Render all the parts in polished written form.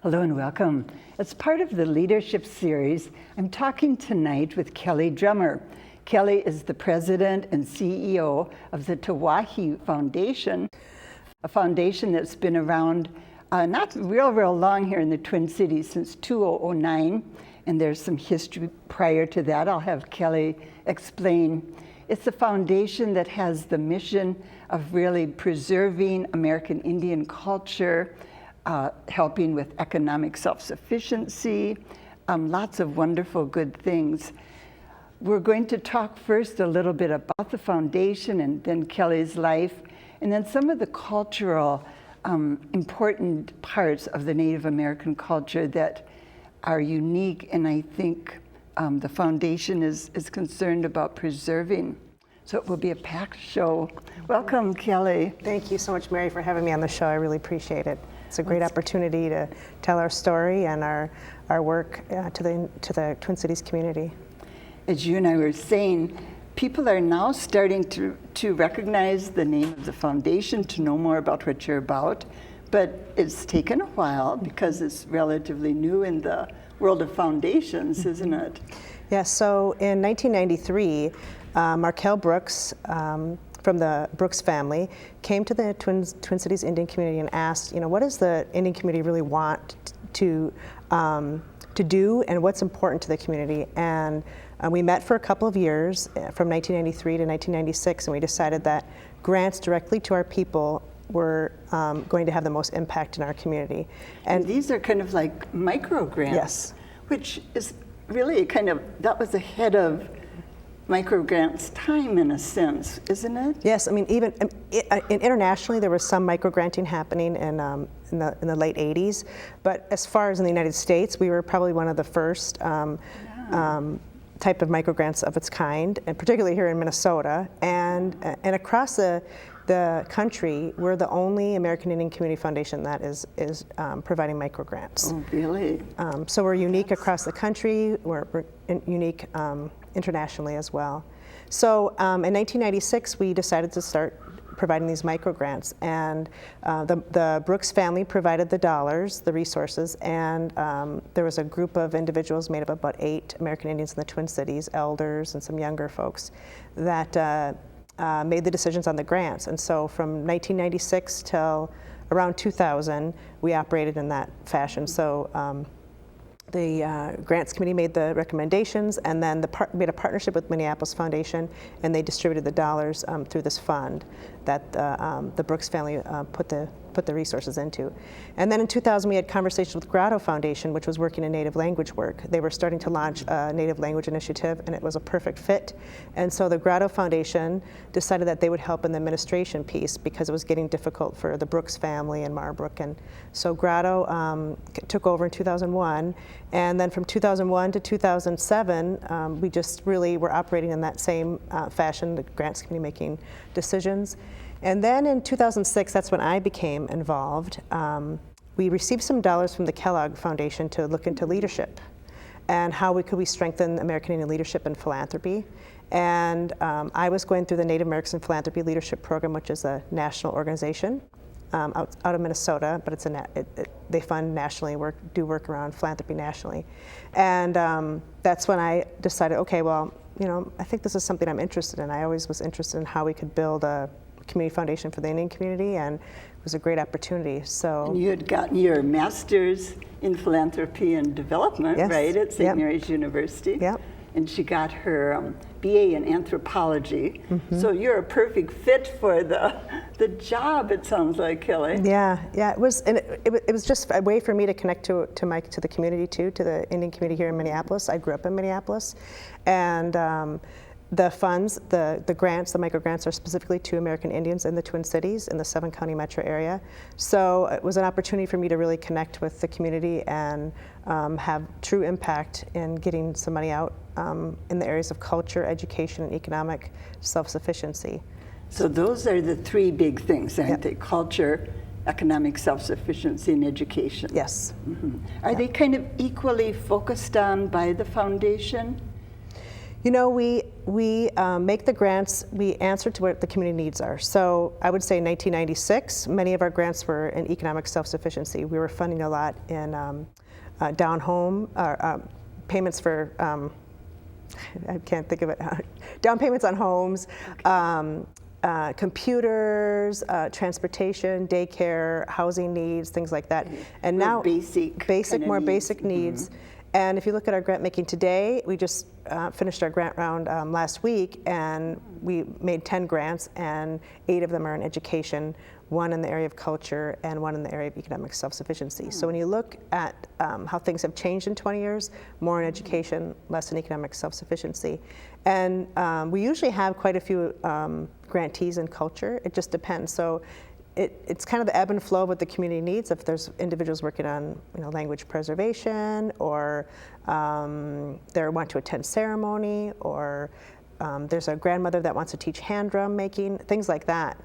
Hello and welcome. As part of the leadership series, I'm talking tonight with Kelly Drummer. Kelly is the president and CEO of the Tiwahe Foundation, a foundation that's been around not real long here in the Twin Cities since 2009, and there's some history prior to that. I'll have Kelly explain. It's a foundation that has the mission of really preserving American Indian culture, helping with economic self-sufficiency, lots of wonderful good things. We're going to talk first a little bit about the foundation and then Kelly's life, and then some of the cultural important parts of the Native American culture that are unique, and I think the foundation is concerned about preserving. So it will be a packed show. Welcome, Kelly. Thank you so much, Mary, for having me on the show. I really appreciate it. It's a great opportunity to tell our story and our work to the Twin Cities community. As you and I were saying, people are now starting to recognize the name of the foundation, to know more about what you're about, but it's taken a while because it's relatively new in the world of foundations, isn't it? Yeah, so in 1993, Markel Brooks from the Brooks family came to the Twin Cities Indian community and asked, what does the Indian community really want to do, and what's important to the community? And we met for a couple of years, from 1993 to 1996, and we decided that grants directly to our people were going to have the most impact in our community. And these are kind of like micro grants, yes, which is really that was ahead of micro grants time in a sense, isn't it? Yes, I mean, even internationally there was some micro granting happening in the late 80s, but as far as in the United States, we were probably one of the first type of micro grants of its kind, and particularly here in Minnesota, and across the country, we're the only American Indian Community Foundation that is providing micro grants. Oh, really? So we're unique across the country. We're unique internationally as well. So in 1996, we decided to start providing these micro grants, and the Brooks family provided the dollars, the resources, and there was a group of individuals made up of about 8 American Indians in the Twin Cities, elders and some younger folks, that made the decisions on the grants. And so from 1996 till around 2000, we operated in that fashion. So the grants committee made the recommendations, and then made a partnership with Minneapolis Foundation, and they distributed the dollars through this fund that the Brooks family put the resources into. And then in 2000, we had conversations with Grotto Foundation, which was working in Native language work. They were starting to launch a Native language initiative, and it was a perfect fit. And so the Grotto Foundation decided that they would help in the administration piece because it was getting difficult for the Brooks family and Marbrook. And so Grotto took over in 2001. And then from 2001 to 2007, we just really were operating in that same fashion, the grants committee making decisions. And then in 2006, that's when I became involved. We received some dollars from the Kellogg Foundation to look into leadership and how could we strengthen American Indian leadership and philanthropy. And I was going through the Native American Philanthropy Leadership Program, which is a national organization out of Minnesota, but it's they fund nationally, do work around philanthropy nationally. And that's when I decided, okay, well, I think this is something I'm interested in. I always was interested in how we could build a community foundation for the Indian community, and it was a great opportunity. So, and you had gotten your master's in philanthropy and development, yes, right, at St. Yep. Mary's University. Yep. And she got her BA in anthropology. Mm-hmm. So you're a perfect fit for the job, it sounds like, Kelly. Yeah, it was, and it was just a way for me to connect to the community too, to the Indian community here in Minneapolis. I grew up in Minneapolis, and the funds, the grants, the micro grants are specifically to American Indians in the Twin Cities, in the 7-county metro area. So it was an opportunity for me to really connect with the community and have true impact in getting some money out in the areas of culture, education, and economic self-sufficiency. So those are the 3 big things, aren't Yep. they? Culture, economic self-sufficiency, and education. Yes. Mm-hmm. Are they kind of equally focused on by the foundation? You know, we make the grants, we answer to what the community needs are. So I would say in 1996, many of our grants were in economic self-sufficiency. We were funding a lot in down home, payments for, I can't think of it, down payments on homes, computers, transportation, daycare, housing needs, things like that. And now more basic needs. And if you look at our grant making today, we just finished our grant round last week, and we made 10 grants, and 8 of them are in education, 1 in the area of culture, and 1 in the area of economic self-sufficiency. So when you look at how things have changed in 20 years, more in education, less in economic self-sufficiency. And we usually have quite a few grantees in culture. It just depends. So it's kind of the ebb and flow of what the community needs. If there's individuals working on language preservation, or they want to attend ceremony, or there's a grandmother that wants to teach hand drum making, things like that.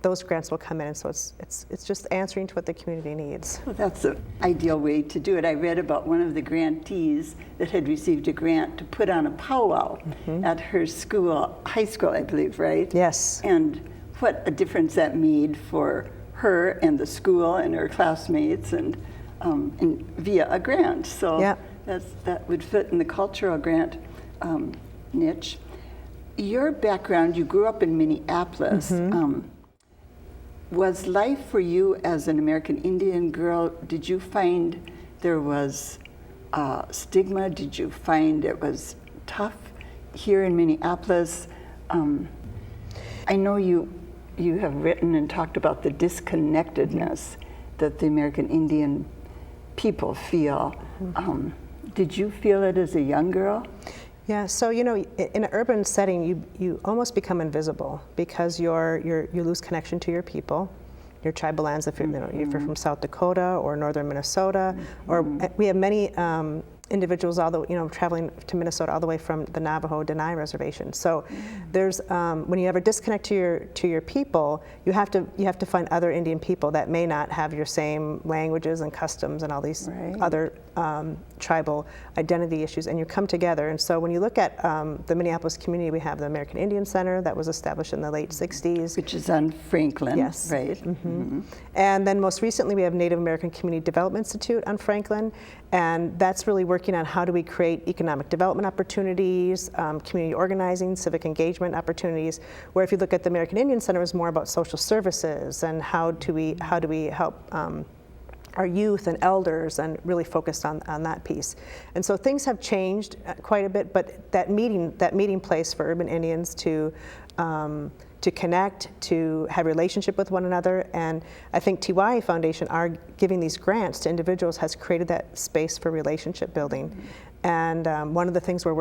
Those grants will come in, and so it's just answering to what the community needs. Well, that's an ideal way to do it. I read about one of the grantees that had received a grant to put on a powwow at her school, high school, I believe, right? Yes. And what a difference that made for her and the school and her classmates, and via a grant. So yeah. that would fit in the cultural grant niche. Your background, you grew up in Minneapolis. Was life for you as an American Indian girl, did you find there was stigma? Did you find it was tough here in Minneapolis? I know you have written and talked about the disconnectedness that the American Indian people feel. Did you feel it as a young girl? Yeah, so in an urban setting, you almost become invisible because you lose connection to your people, your tribal lands. If you're from South Dakota or northern Minnesota, or we have many individuals, traveling to Minnesota all the way from the Navajo Denai Reservation. So there's when you ever disconnect to your people, you have to find other Indian people that may not have your same languages and customs and all these other tribal identity issues, and you come together. And so when you look at the Minneapolis community, we have the American Indian Center that was established in the late 60s. Which is on Franklin, yes. Right? And then most recently we have Native American Community Development Institute on Franklin, and that's really working on how do we create economic development opportunities, community organizing, civic engagement opportunities, where if you look at the American Indian Center, it's more about social services and how do we help our youth and elders, and really focused on that piece. And so things have changed quite a bit, but that meeting place for urban Indians to connect, to have a relationship with one another. And I think Tiwahe Foundation, our giving these grants to individuals, has created that space for relationship building. And one of the things we have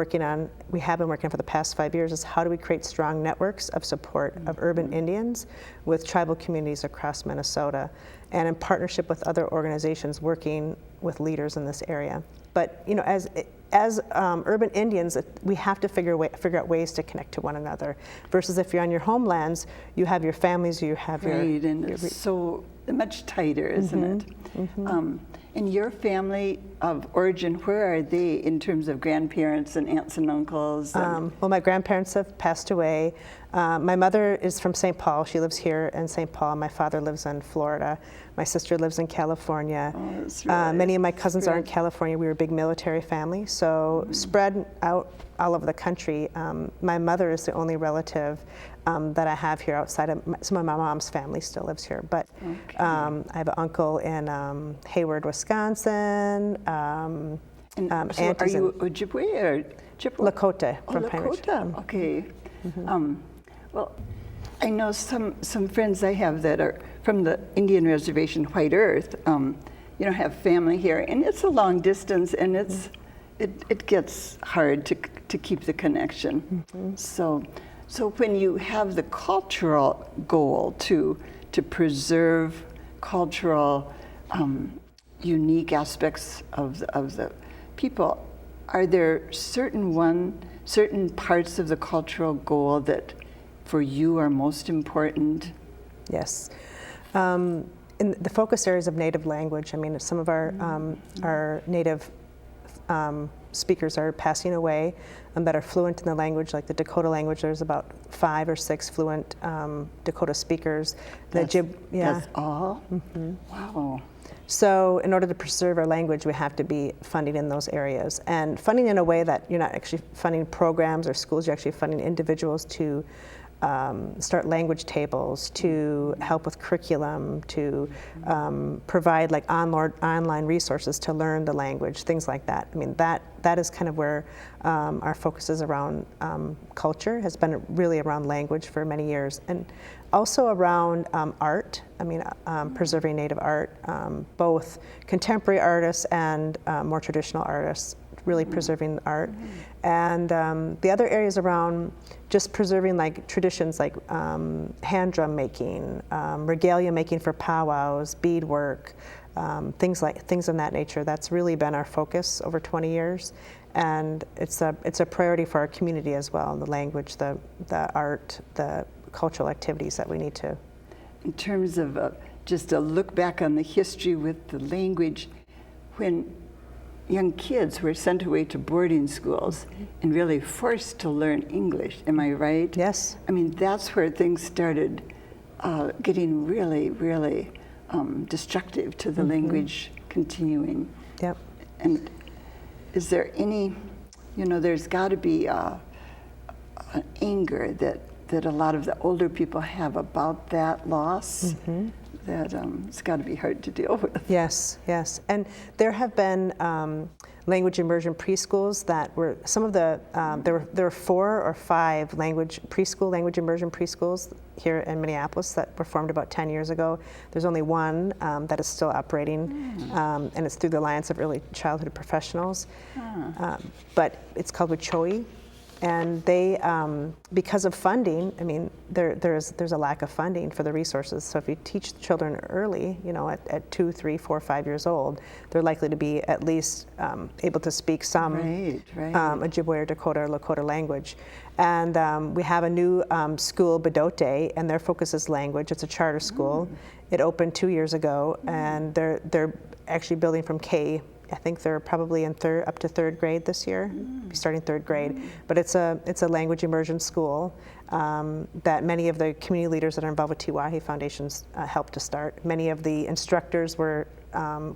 been working on for the past 5 years, is how do we create strong networks of support of urban Indians with tribal communities across Minnesota, and in partnership with other organizations working with leaders in this area. But as urban Indians, we have to figure out ways to connect to one another. Versus if you're on your homelands, you have your families, you have and it's so much tighter, isn't it? And your family of origin, where are they in terms of grandparents and aunts and uncles? Well, my grandparents have passed away. My mother is from St. Paul. She lives here in St. Paul. My father lives in Florida. My sister lives in California. Oh, that's right. Many of my cousins are in California. We were a big military family, so spread out all over the country. My mother is the only relative that I have here outside of some of my mom's family still lives here. But I have an uncle in Hayward, Wisconsin. So are you Ojibwe or Chippewa? Lakota from Pine Ridge. Lakota, okay. Well, I know some friends I have that are from the Indian Reservation, White Earth, have family here, and it's a long distance, and it gets hard to keep the connection. So when you have the cultural goal to preserve cultural unique aspects of the people, are there certain parts of the cultural goal that for you are most important? Yes. In the focus areas of native language, some of our native speakers are passing away that are fluent in the language, like the Dakota language. There's about 5 or 6 fluent Dakota speakers. That's all? Mm-hmm. Wow. So in order to preserve our language, we have to be funding in those areas. And funding in a way that you're not actually funding programs or schools, you're actually funding individuals to start language tables, to help with curriculum, to provide like online resources to learn the language, things like that. I mean, that is kind of where our focus is around culture, has been really around language for many years. And also around art, I mean, preserving Native art, both contemporary artists and more traditional artists, really preserving art. And the other areas around just preserving like traditions like hand drum making, regalia making for powwows, beadwork, things of that nature. That's really been our focus over 20 years. And it's a priority for our community as well, the language, the art, the cultural activities that we need to. In terms of just a look back on the history with the language, when young kids were sent away to boarding schools and really forced to learn English, am I right? Yes. I mean, that's where things started getting really, really destructive to the language continuing. Yep. And is there any, there's got to be an anger that a lot of the older people have about that loss, that it's got to be hard to deal with. Yes, yes. And there have been language immersion preschools that were, some of the, there were 4 or 5 language immersion preschools here in Minneapolis that were formed about 10 years ago. There's only one that is still operating, and it's through the Alliance of Early Childhood Professionals. But it's called WCHOE. And they, because of funding, I mean, there's a lack of funding for the resources. So if you teach children early, at 2, 3, 4, 5 years old, they're likely to be at least able to speak some Ojibwe or Dakota or Lakota language. And we have a new school, Bedote, and their focus is language. It's a charter school. It opened 2 years ago, and they're actually building from K. I think they're probably in up to 3rd grade this year, starting 3rd grade. But it's a language immersion school that many of the community leaders that are involved with Tiwahe Foundations helped to start. Many of the instructors were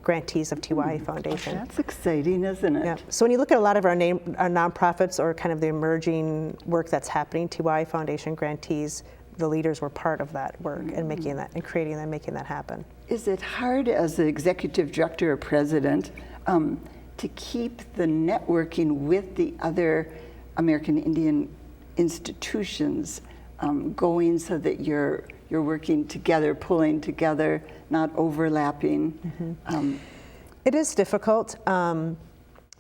grantees of Tiwahe Foundation. That's exciting, isn't it? Yeah. So when you look at a lot of our nonprofits or kind of the emerging work that's happening, Tiwahe Foundation grantees, the leaders were part of that work and making that and creating and making that happen. Is it hard as the executive director or president to keep the networking with the other American Indian institutions going so that you're working together, pulling together, not overlapping? It is difficult.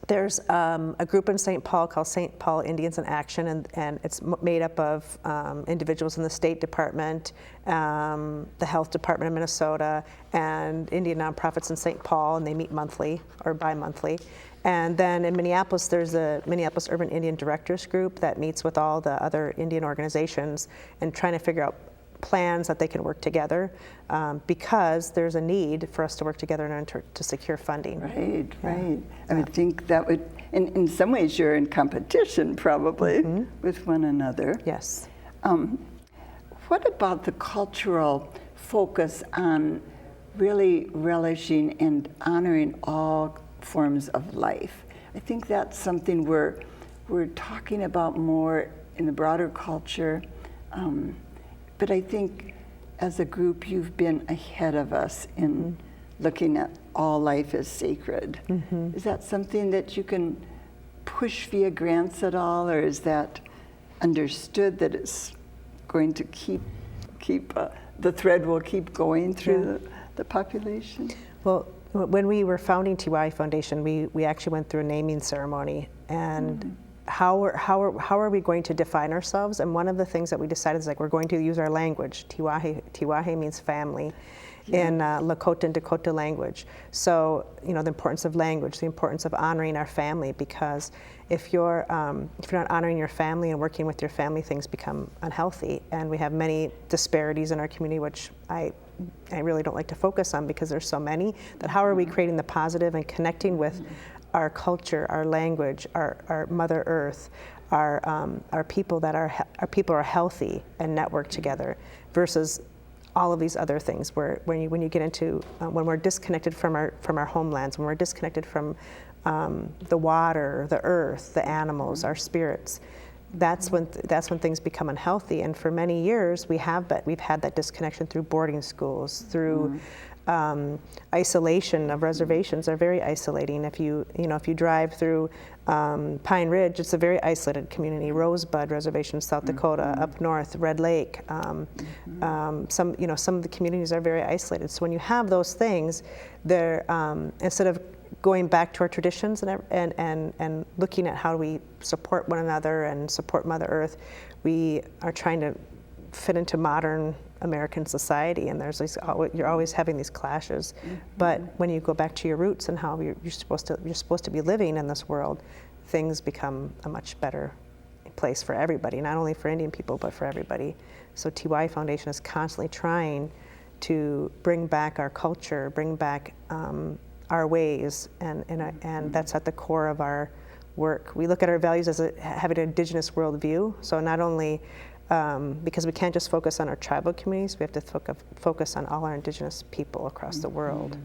There's a group in St. Paul called St. Paul Indians in Action, and it's made up of individuals in the State Department, the Health Department of Minnesota, and Indian nonprofits in St. Paul, and they meet monthly or bi-monthly. And then in Minneapolis, there's a Minneapolis Urban Indian Directors Group that meets with all the other Indian organizations and trying to figure out plans that they can work together, because there's a need for us to work together in order to secure funding. Right. I would think that would, in some ways you're in competition probably with one another. Yes. What about the cultural focus on really relishing and honoring all forms of life? I think that's something we're talking about more in the broader culture. But I think as a group, you've been ahead of us in looking at all life as sacred. Is that something that you can push via grants at all, or is that understood that it's going to keep the thread will keep going through the population? Well, when we were founding Tiwahe Foundation, we actually went through a naming ceremony, and how are we going to define ourselves? And one of the things that we decided is we're going to use our language. Tiwahe means family in Lakota and Dakota language. So the importance of language, the importance of honoring our family, because if you're not honoring your family and working with your family, things become unhealthy. And we have many disparities in our community, which I really don't like to focus on because there's so many. That how are we creating the positive and connecting with our culture, our language, our Mother Earth, our people that our people are healthy and network together, versus all of these other things where when you get into when we're disconnected from our homelands, when we're disconnected from the water, the earth, the animals, our spirits, that's when things become unhealthy. And for many years we've had that disconnection through boarding schools, through isolation of reservations are very isolating. If you drive through Pine Ridge, it's a very isolated community. Rosebud Reservation, South Dakota, up north, Red Lake. Some of the communities are very isolated. So when you have those things, they're instead of going back to our traditions and looking at how we support one another and support Mother Earth, we are trying to fit into modern American society, and you're always having these clashes. But when you go back to your roots and how you're supposed to be living in this world, things become a much better place for everybody, not only for Indian people but for everybody. So Tiwahe Foundation is constantly trying to bring back our culture, bring back our ways, and that's at the core of our work. We look at our values as having an indigenous worldview. So not only because we can't just focus on our tribal communities, we have to focus on all our indigenous people across the world,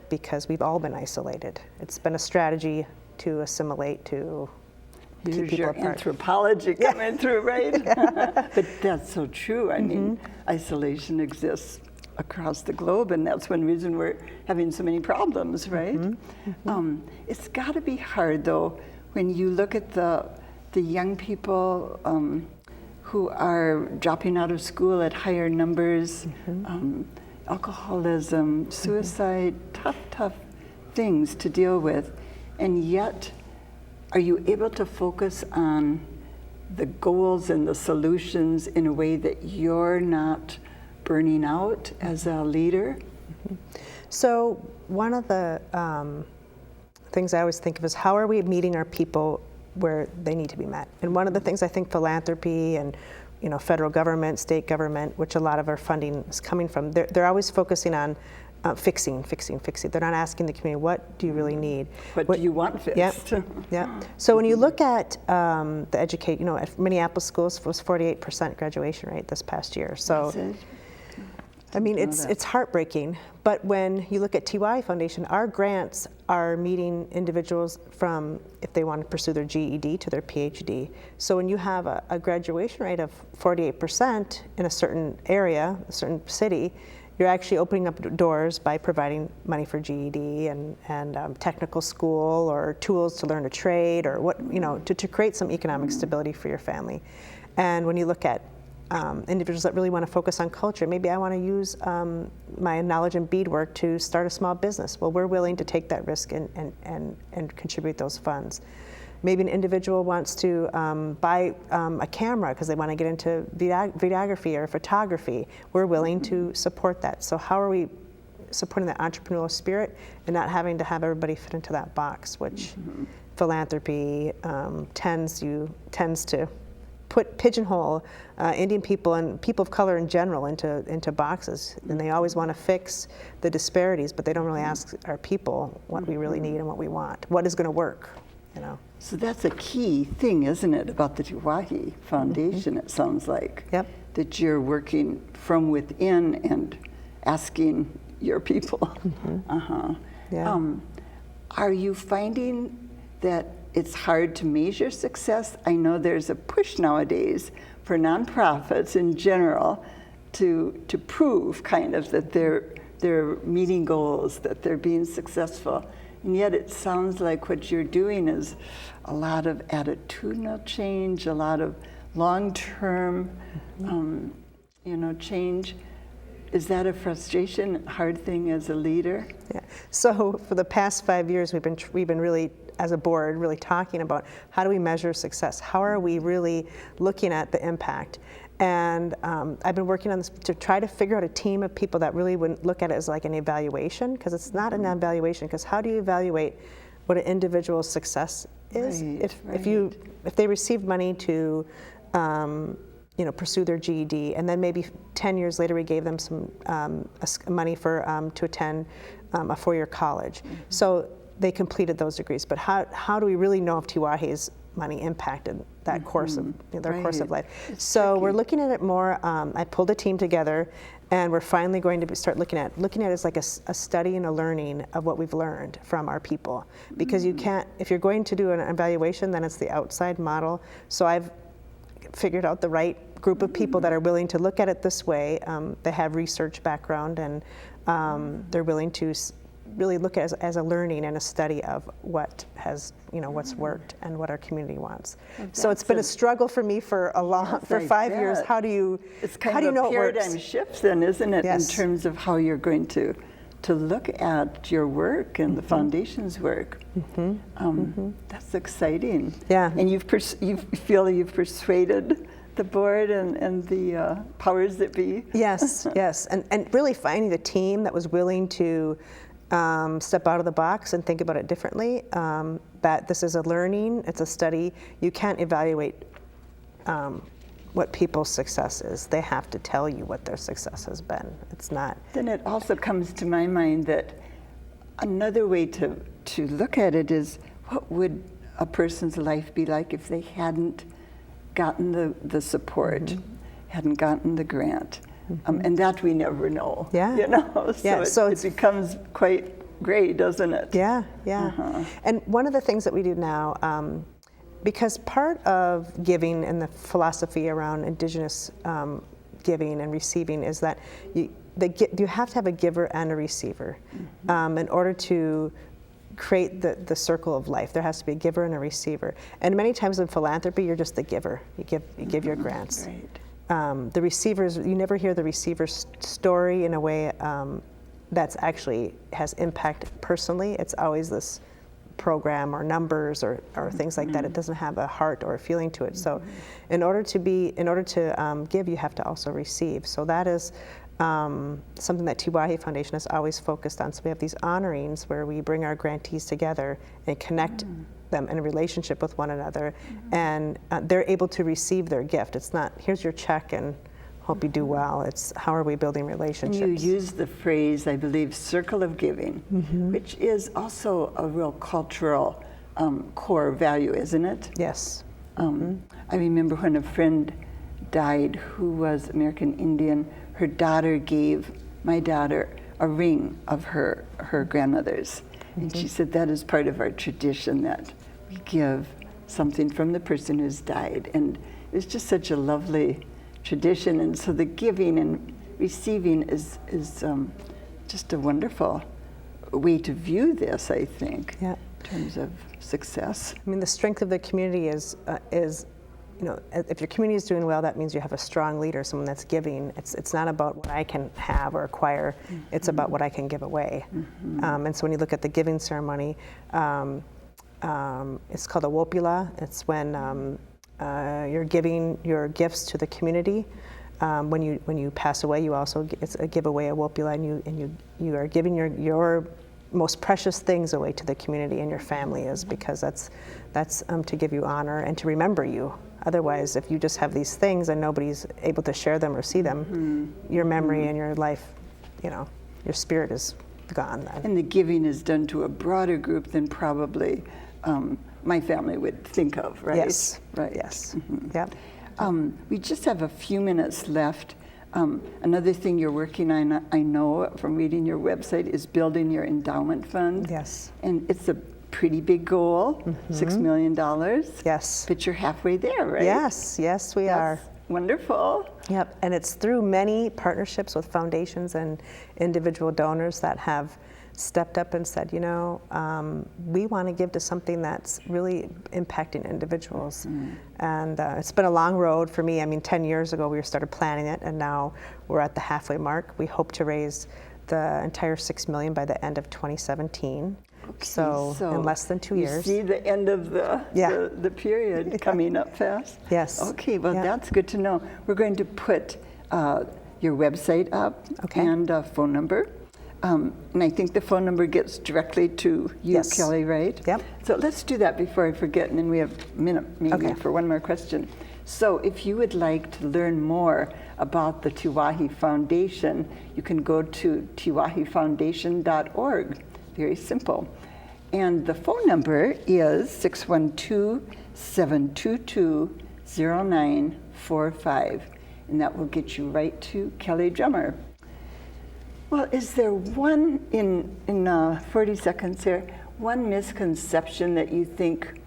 because we've all been isolated. It's been a strategy to assimilate, to keep people apart. Anthropology coming through, right? But that's so true. I mean, isolation exists across the globe, and that's one reason we're having so many problems, right? It's got to be hard, though, when you look at the young people who are dropping out of school at higher numbers, alcoholism, suicide, tough things to deal with, and yet are you able to focus on the goals and the solutions in a way that you're not burning out as a leader? So one of the things I always think of is, how are we meeting our people where they need to be met? And one of the things I think philanthropy and federal government, state government, which a lot of our funding is coming from, they're always focusing on fixing. They're not asking the community, what do you really need? What do you want fixed? Yep. So when you look at the educate, at Minneapolis schools was 48% graduation rate this past year. So I mean, it's heartbreaking. But when you look at Tiwahe Foundation, our grants are meeting individuals from, if they want to pursue their GED to their PhD. So when you have a graduation rate of 48% in a certain area, a certain city, you're actually opening up doors by providing money for GED and technical school, or tools to learn a trade, or to create some economic stability for your family. And when you look at individuals that really want to focus on culture, maybe I want to use my knowledge in beadwork to start a small business. Well, we're willing to take that risk and contribute those funds. Maybe an individual wants to buy a camera because they want to get into videography or photography. We're willing to support that. So how are we supporting that entrepreneurial spirit and not having to have everybody fit into that box, which philanthropy tends to pigeonhole Indian people and people of color in general into boxes, and they always want to fix the disparities, but they don't really ask our people what we really need and what we want, what is going to work, So that's a key thing, isn't it, about the Tiwahe Foundation? It sounds like that you're working from within and asking your people. Are you finding that it's hard to measure success? I know there's a push nowadays for nonprofits in general to prove kind of that they're meeting goals, that they're being successful. And yet it sounds like what you're doing is a lot of attitudinal change, a lot of long-term change. Is that a frustration, hard thing as a leader? Yeah. So for the past 5 years, we've been really, as a board, really talking about how do we measure success? How are we really looking at the impact? And I've been working on this to try to figure out a team of people that really wouldn't look at it as like an evaluation, because it's not an evaluation, because how do you evaluate what an individual's success is? If they received money to pursue their GED, and then maybe 10 years later we gave them some money to attend a four-year college. So they completed those degrees. But how do we really know if Tiwahe's money impacted that course of their course of life? So we're looking at it more. I pulled a team together, and we're finally going to start looking at it as like a study and a learning of what we've learned from our people. Because you can't, if you're going to do an evaluation, then it's the outside model. So I've figured out the right group of people that are willing to look at it this way. They have research background, and they're willing to really look at it as a learning and a study of what has, what's worked and what our community wants. So it's been a struggle for me for 5 years. How do you know it works? Paradigm shift then, isn't it, Yes. in terms of how you're going to look at your work and the foundation's work. That's exciting. Yeah. And you feel you've persuaded the board and the powers that be. Yes, yes, and really finding a team that was willing to step out of the box and think about it differently. That this is a learning, it's a study. You can't evaluate what people's success is. They have to tell you what their success has been. It's not. Then it also comes to my mind that another way to look at it is, what would a person's life be like if they hadn't gotten the support, hadn't gotten the grant? And that we never know. Yeah. So it becomes quite gray, doesn't it? Yeah, yeah. And one of the things that we do now, because part of giving and the philosophy around Indigenous giving and receiving is that you have to have a giver and a receiver in order to create the circle of life. There has to be a giver and a receiver. And many times in philanthropy, you're just the giver. You give your grants. Right. The receivers, you never hear the receiver's story in a way that's actually has impact personally. It's always this program or numbers or things like that. It doesn't have a heart or a feeling to it. So in order to give, you have to also receive. So that is something that Tiwahe Foundation has always focused on. So we have these honorings where we bring our grantees together and connect them in a relationship with one another, and they're able to receive their gift. It's not, here's your check and hope you do well. It's how are we building relationships. And you use the phrase, I believe, circle of giving, which is also a real cultural core value, isn't it? Yes. I remember when a friend died who was American Indian, her daughter gave my daughter a ring of her grandmother's. And she said that is part of our tradition, that we give something from the person who's died. And it was just such a lovely tradition. And so the giving and receiving is just a wonderful way to view this, I think, in terms of success. I mean, the strength of the community is if your community is doing well, that means you have a strong leader, someone that's giving. It's not about what I can have or acquire, it's about what I can give away. And so when you look at the giving ceremony, it's called a wopula. It's when you're giving your gifts to the community. When you pass away, you also, it's a giveaway, a wopula, and you are giving your most precious things away to the community, and your family is, because that's to give you honor and to remember you. Otherwise, if you just have these things and nobody's able to share them or see them, your memory and your life, your spirit is gone then. And the giving is done to a broader group than probably my family would think of, right? Yes. Right. Yes. Yep. We just have a few minutes left. Another thing you're working on, I know from reading your website, is building your endowment fund. Yes. And it's a pretty big goal, $6 million. Yes. But you're halfway there, right? Yes, we are. Wonderful. Yep, and it's through many partnerships with foundations and individual donors that have stepped up and said, we want to give to something that's really impacting individuals. And it's been a long road for me. I mean, 10 years ago we started planning it, and now we're at the halfway mark. We hope to raise the entire $6 million by the end of 2017. Okay, so in less than 2 years. You see the end of the period coming up fast? Yes. Okay, well, that's good to know. We're going to put your website up and a phone number. And I think the phone number gets directly to you, Kelly, right? Yep. So let's do that before I forget, and then we have a minute maybe for one more question. So if you would like to learn more about the Tiwahe Foundation, you can go to tiwahefoundation.org. Very simple. And the phone number is 612-722-0945. And that will get you right to Kelly Drummer. Well, is there one, in 40 seconds here, one misconception that you think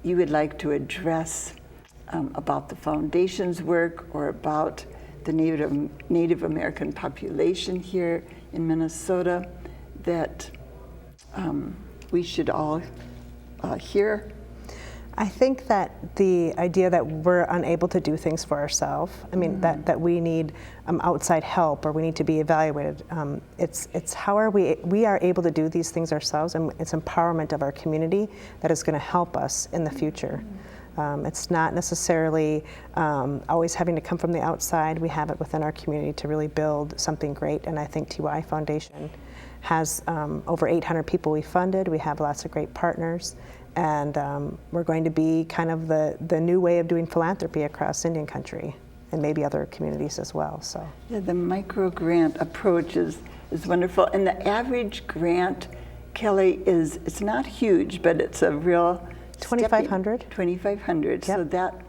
you would like to address about the foundation's work or about the Native American population here in Minnesota that we should all hear? I think that the idea that we're unable to do things for ourselves, I mean, that we need outside help or we need to be evaluated, it's how are we are able to do these things ourselves, and it's empowerment of our community that is going to help us in the future. It's not necessarily always having to come from the outside. We have it within our community to really build something great, and I think Tiwahe Foundation has over 800 people we funded. We have lots of great partners. And we're going to be kind of the new way of doing philanthropy across Indian country and maybe other communities as well. So yeah, the micro grant approach is wonderful. And the average grant, Kelly, it's not huge, but it's a real $2,500. $2,500. Yep. So that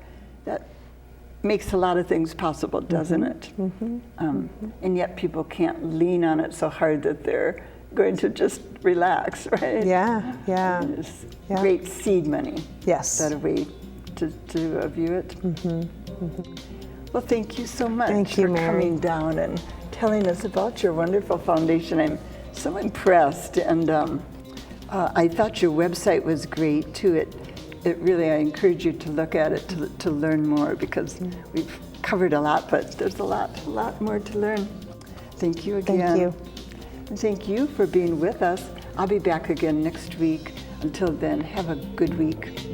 makes a lot of things possible, doesn't it? And yet people can't lean on it so hard that they're going to just relax, right? Yeah, yeah. It's great seed money. Yes. Is that a way to view it? Well, thank you so much for coming down and telling us about your wonderful foundation. I'm so impressed, and I thought your website was great too. It really, I encourage you to look at it to learn more, because we've covered a lot, but there's a lot more to learn. Thank you again. Thank you. And thank you for being with us. I'll be back again next week. Until then, have a good week.